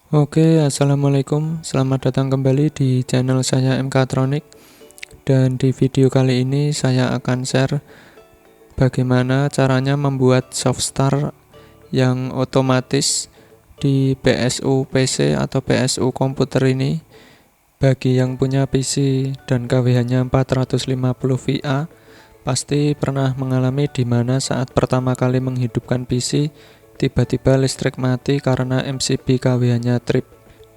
Oke, assalamualaikum. Selamat datang kembali di channel saya MKtronic. Dan di video kali ini saya akan share bagaimana caranya membuat soft start yang otomatis di PSU PC atau PSU komputer ini. Bagi yang punya PC dan KWH-nya 450 VA, pasti pernah mengalami di mana saat pertama kali menghidupkan PC tiba-tiba listrik mati karena MCB KWH-nya trip.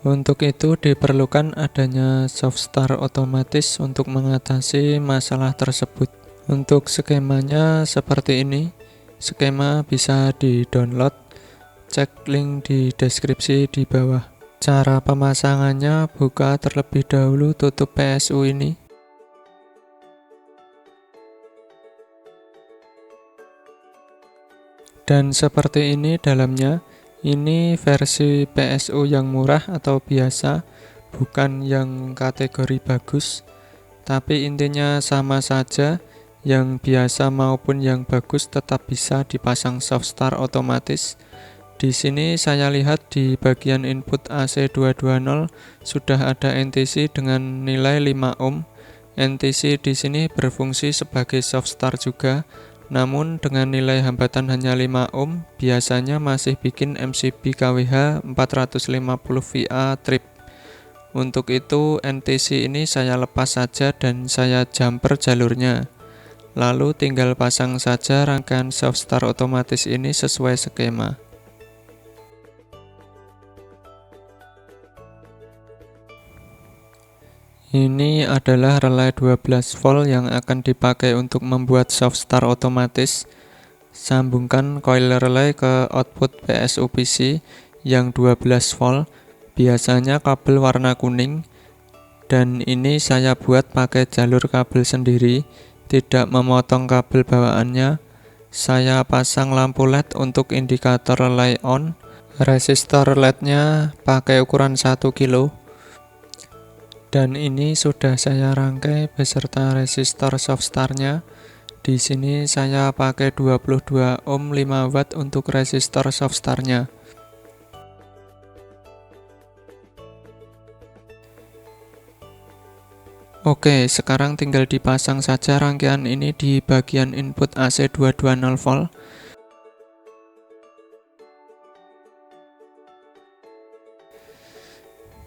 Untuk itu diperlukan adanya soft start otomatis untuk mengatasi masalah tersebut. Untuk skemanya seperti ini. Skema bisa di-download, cek link di deskripsi di bawah. Cara pemasangannya, buka terlebih dahulu tutup PSU ini. Dan seperti ini dalamnya. Ini versi PSU yang murah atau biasa, bukan yang kategori bagus. Tapi intinya sama saja, yang biasa maupun yang bagus tetap bisa dipasang soft start otomatis. Di sini saya lihat di bagian input AC220 sudah ada NTC dengan nilai 5 ohm. NTC di sini berfungsi sebagai soft start juga. Namun dengan nilai hambatan hanya 5 ohm, biasanya masih bikin MCB KWH 450 VA trip. Untuk itu NTC ini saya lepas saja dan saya jumper jalurnya. Lalu tinggal pasang saja rangkaian soft start otomatis ini sesuai skema. Ini adalah relay 12 volt yang akan dipakai untuk membuat soft start otomatis. Sambungkan coil relay ke output PSU PC yang 12 volt, biasanya kabel warna kuning. Dan ini saya buat pakai jalur kabel sendiri, tidak memotong kabel bawaannya. Saya pasang lampu LED untuk indikator relay on. Resistor LED-nya pakai ukuran 1 kilo. Dan ini sudah saya rangkai beserta resistor soft start-nya. Di sini saya pakai 22 ohm 5 watt untuk resistor soft start-nya. Oke, sekarang tinggal dipasang saja rangkaian ini di bagian input AC220 volt.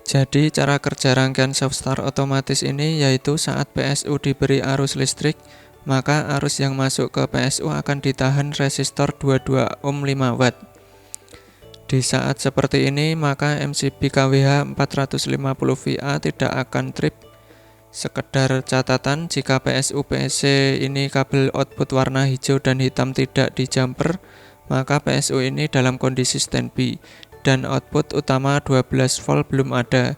Jadi cara kerja rangkaian soft start otomatis ini yaitu saat PSU diberi arus listrik, maka arus yang masuk ke PSU akan ditahan resistor 22 ohm 5 watt. Di saat seperti ini maka MCB KWH 450 VA tidak akan trip. Sekedar catatan, jika PSU PC ini kabel output warna hijau dan hitam tidak di jumper, maka PSU ini dalam kondisi standby dan output utama 12 volt belum ada.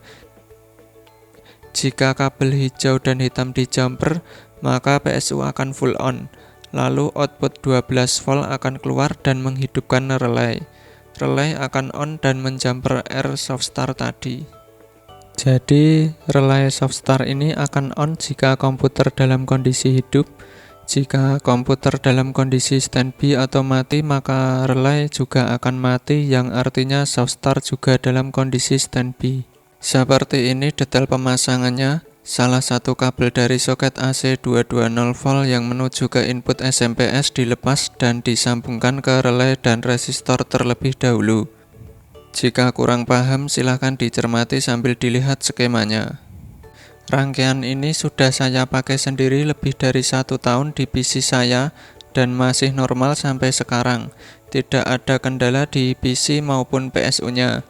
Jika kabel hijau dan hitam di jumper, maka PSU akan full on. Lalu output 12 volt akan keluar dan menghidupkan relay. Relay akan on dan menjumper R soft start tadi. Jadi relay soft start ini akan on jika komputer dalam kondisi hidup. Jika komputer dalam kondisi standby atau mati, maka relay juga akan mati, yang artinya soft start juga dalam kondisi standby. Seperti ini detail pemasangannya. Salah satu kabel dari soket AC220 volt yang menuju ke input SMPS dilepas dan disambungkan ke relay dan resistor terlebih dahulu. Jika kurang paham, silahkan dicermati sambil dilihat skemanya. Rangkaian ini sudah saya pakai sendiri lebih dari 1 tahun di PC saya dan masih normal sampai sekarang. Tidak ada kendala di PC maupun PSU-nya.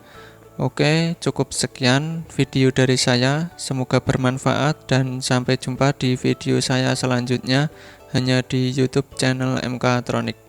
Oke, cukup sekian video dari saya. Semoga bermanfaat dan sampai jumpa di video saya selanjutnya hanya di YouTube channel MKtronic.